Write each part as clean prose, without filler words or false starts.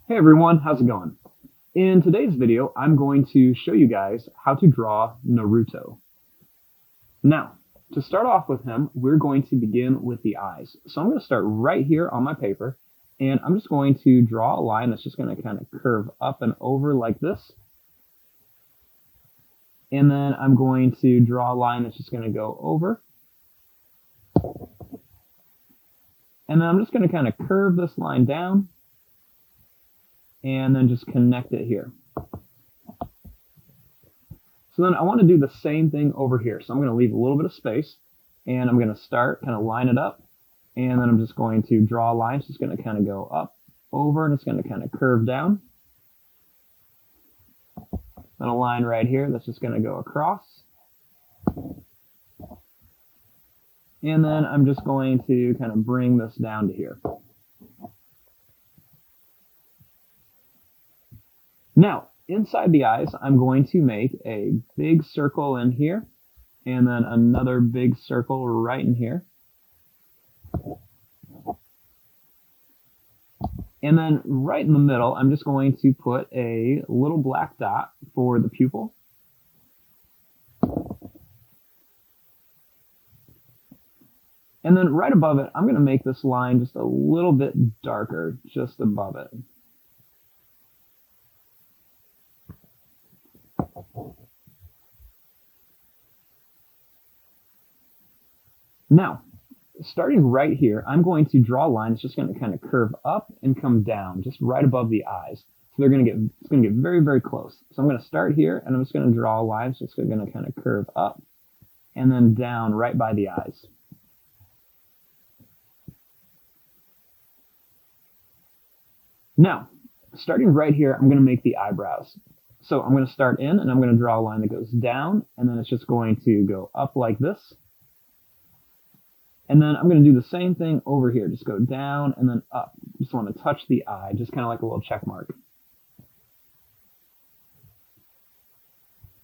Hey everyone, how's it going? In today's video, I'm going to show you guys how to draw Naruto. Now, to start off with him, we're going to begin with the eyes. So I'm going to start right here on my paper, and I'm just going to draw a line that's just going to kind of curve up and over like this. And then I'm going to draw a line that's just going to go over. And then I'm just going to kind of curve this line down and then just connect it here. So then I want to do the same thing over here. So I'm going to leave a little bit of space, and I'm going to start, kind of line it up, and then I'm just going to draw a line. So it's going to kind of go up, over, and it's going to kind of curve down. Then a line right here that's just going to go across. And then I'm just going to kind of bring this down to here. Now, inside the eyes, I'm going to make a big circle in here, and then another big circle right in here. And then right in the middle, I'm just going to put a little black dot for the pupil. And then right above it, I'm going to make this line just a little bit darker, just above it. Now, starting right here, I'm going to draw a line that's just going to kind of curve up and come down, just right above the eyes. So it's going to get very, very close. So I'm going to start here, and I'm just going to draw a line that's just going to kind of curve up and then down right by the eyes. Now, starting right here, I'm going to make the eyebrows. So I'm going to start in, and I'm going to draw a line that goes down, and then it's just going to go up like this. And then I'm going to do the same thing over here. Just go down and then up. Just want to touch the eye, just kind of like a little check mark.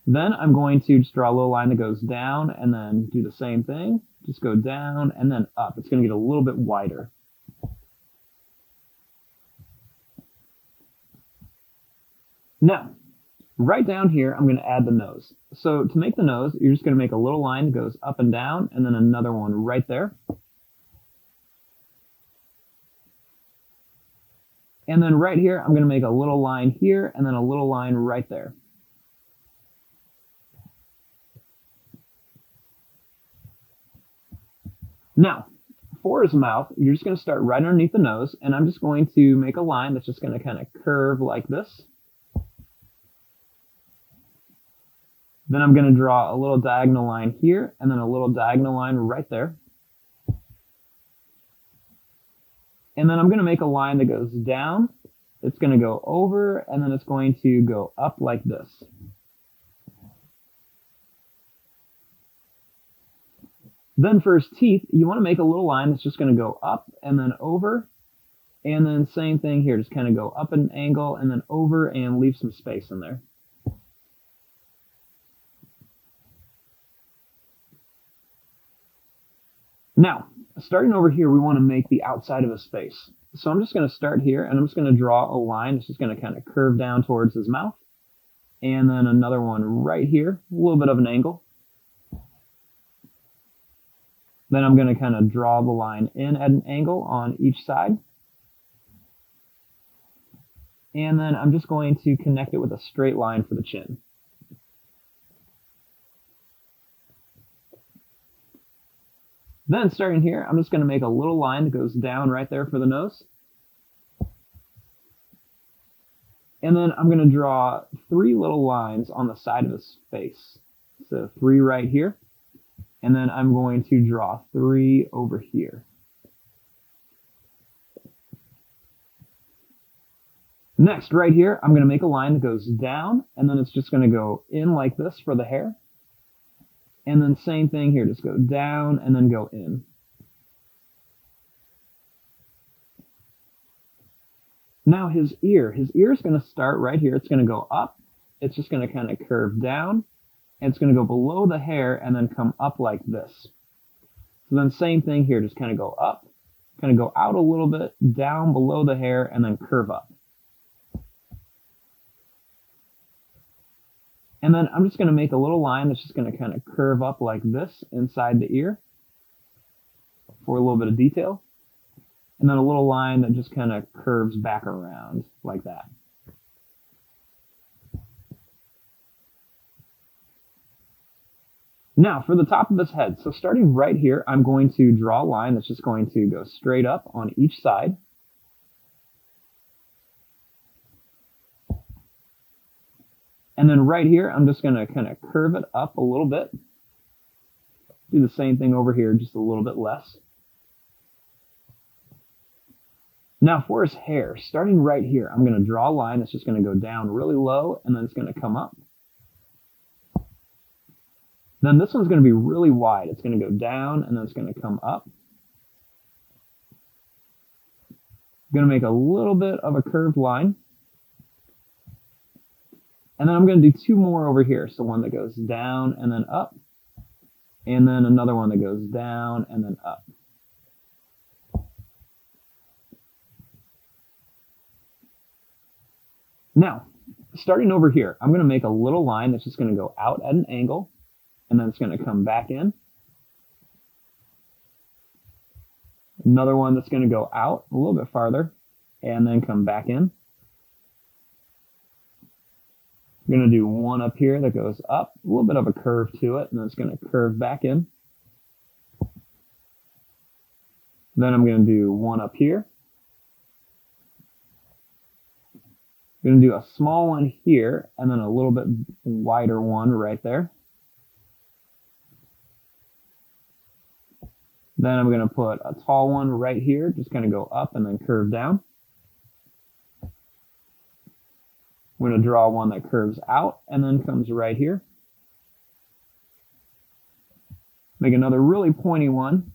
Then I'm going to just draw a little line that goes down and then do the same thing. Just go down and then up. It's going to get a little bit wider. Now, right down here, I'm going to add the nose. So to make the nose, you're just going to make a little line that goes up and down, and then another one right there. And then right here, I'm going to make a little line here, and then a little line right there. Now, for his mouth, you're just going to start right underneath the nose, and I'm just going to make a line that's just going to kind of curve like this. Then I'm going to draw a little diagonal line here, and then a little diagonal line right there. And then I'm going to make a line that goes down. It's going to go over, and then it's going to go up like this. Then for his teeth, you want to make a little line that's just going to go up and then over. And then same thing here, just kind of go up an angle and then over and leave some space in there. Now, starting over here, we want to make the outside of his face. So I'm just going to start here, and I'm just going to draw a line that's just going to kind of curve down towards his mouth. And then another one right here, a little bit of an angle. Then I'm going to kind of draw the line in at an angle on each side. And then I'm just going to connect it with a straight line for the chin. Then starting here, I'm just going to make a little line that goes down right there for the nose. And then I'm going to draw 3 little lines on the side of his face. So 3 right here. And then I'm going to draw 3 over here. Next, right here, I'm going to make a line that goes down, and then it's just going to go in like this for the hair. And then same thing here, just go down and then go in. Now his ear is going to start right here. It's going to go up. It's just going to kind of curve down. And it's going to go below the hair and then come up like this. So then same thing here, just kind of go up, kind of go out a little bit, down below the hair, and then curve up. And then I'm just going to make a little line that's just going to kind of curve up like this inside the ear for a little bit of detail. And then a little line that just kind of curves back around like that. Now for the top of his head, so starting right here, I'm going to draw a line that's just going to go straight up on each side. And then right here, I'm just going to kind of curve it up a little bit. Do the same thing over here, just a little bit less. Now for his hair, starting right here, I'm going to draw a line that's just going to go down really low, and then it's going to come up. Then this one's going to be really wide. It's going to go down, and then it's going to come up. I'm going to make a little bit of a curved line. And then I'm going to do two more over here. So one that goes down and then up. And then another one that goes down and then up. Now, starting over here, I'm going to make a little line that's just going to go out at an angle. And then it's going to come back in. Another one that's going to go out a little bit farther and then come back in. I'm going to do one up here that goes up, a little bit of a curve to it, and then it's going to curve back in. Then I'm going to do one up here. I'm going to do a small one here, and then a little bit wider one right there. Then I'm going to put a tall one right here, just going to go up and then curve down. I'm going to draw one that curves out and then comes right here. Make another really pointy one.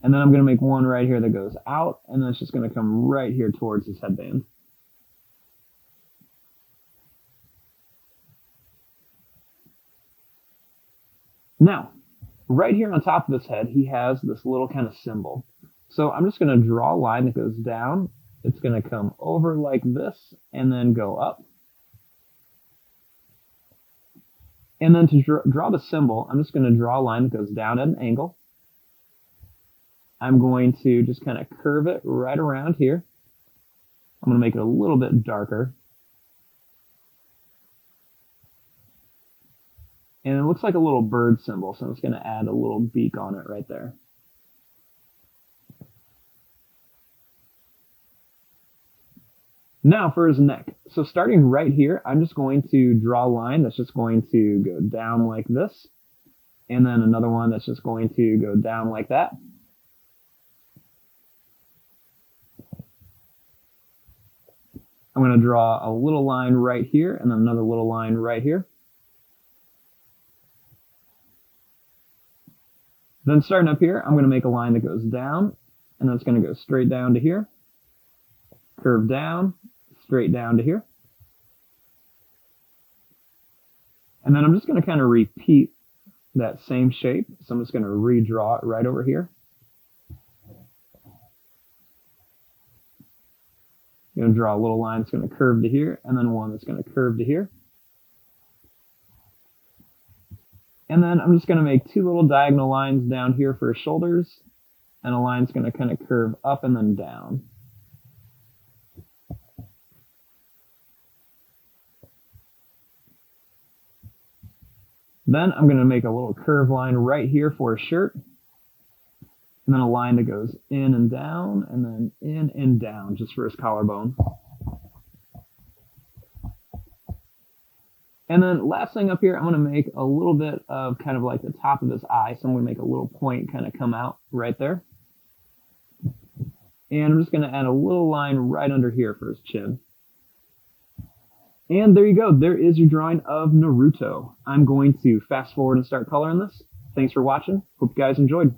And then I'm going to make one right here that goes out, and then it's just going to come right here towards his headband. Now, right here on top of his head, he has this little kind of symbol. So I'm just going to draw a line that goes down. It's going to come over like this and then go up. And then to draw the symbol, I'm just going to draw a line that goes down at an angle. I'm going to just kind of curve it right around here. I'm going to make it a little bit darker. And it looks like a little bird symbol, so I'm just going to add a little beak on it right there. Now for his neck. So starting right here, I'm just going to draw a line that's just going to go down like this. And then another one that's just going to go down like that. I'm going to draw a little line right here and then another little line right here. Then starting up here, I'm going to make a line that goes down, and then it's going to go straight down to here, curve down, straight down to here. And then I'm just going to kind of repeat that same shape. So I'm just going to redraw it right over here. I'm going to draw a little line that's going to curve to here, and then one that's going to curve to here. And then I'm just going to make two little diagonal lines down here for his shoulders, and a line's going to kind of curve up and then down. Then I'm going to make a little curve line right here for his shirt, and then a line that goes in and down, and then in and down just for his collarbone. And then last thing up here, I'm going to make a little bit of kind of like the top of his eye. So I'm going to make a little point kind of come out right there. And I'm just going to add a little line right under here for his chin. And there you go. There is your drawing of Naruto. I'm going to fast forward and start coloring this. Thanks for watching. Hope you guys enjoyed.